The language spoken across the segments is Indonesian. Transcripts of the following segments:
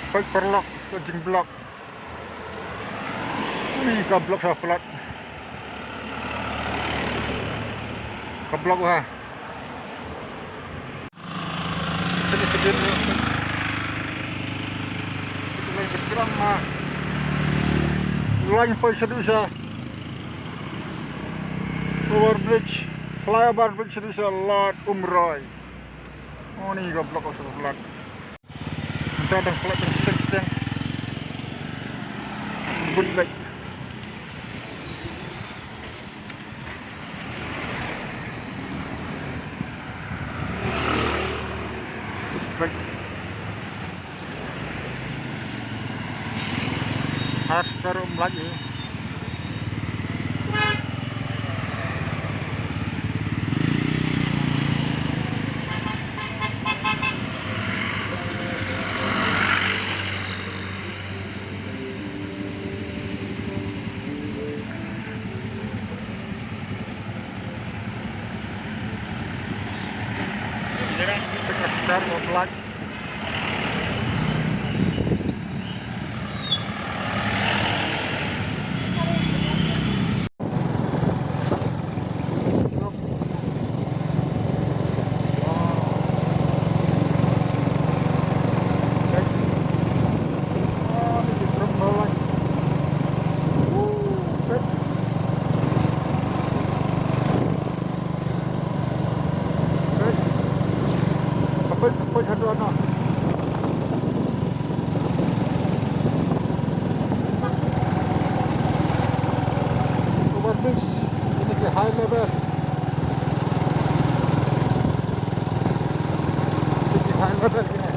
Baik perlok, anjing blok. Ini gablok saya pelat. Gablok wah. Sedikit itu lagi bergerak mah. Line poin sedusa. Overbridge, flyover bridge sedusa Lot Umroy. Oh ini gablok saya pelat. Kita ada pelat yang steng-steng. Good baik. Baik. Harus taruh lagi. Kita start lagi. Apa satu anak? Overbridge ini ke high level. Ini high level ini.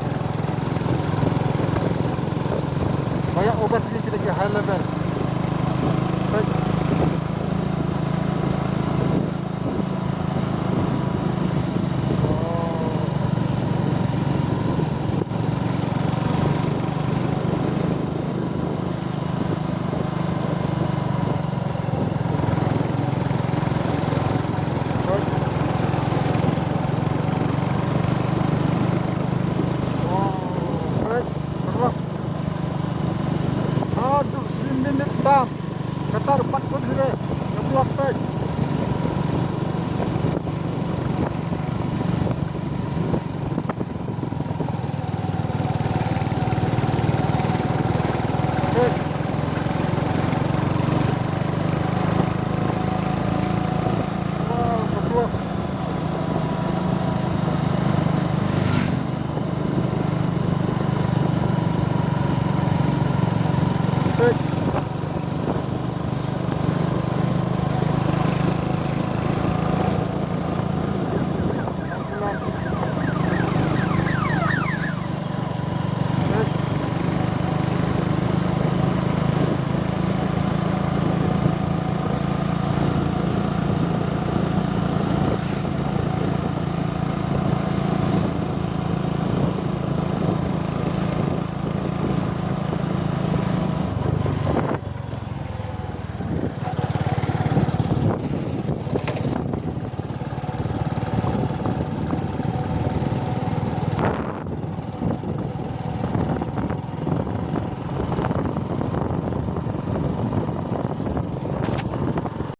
Banyak overbridge ini ke high level. Baik. Aduh, sini hitam. Ketar 4 pun sini. Ngeblok baik. Baik. Wow, ngeblok. Baik.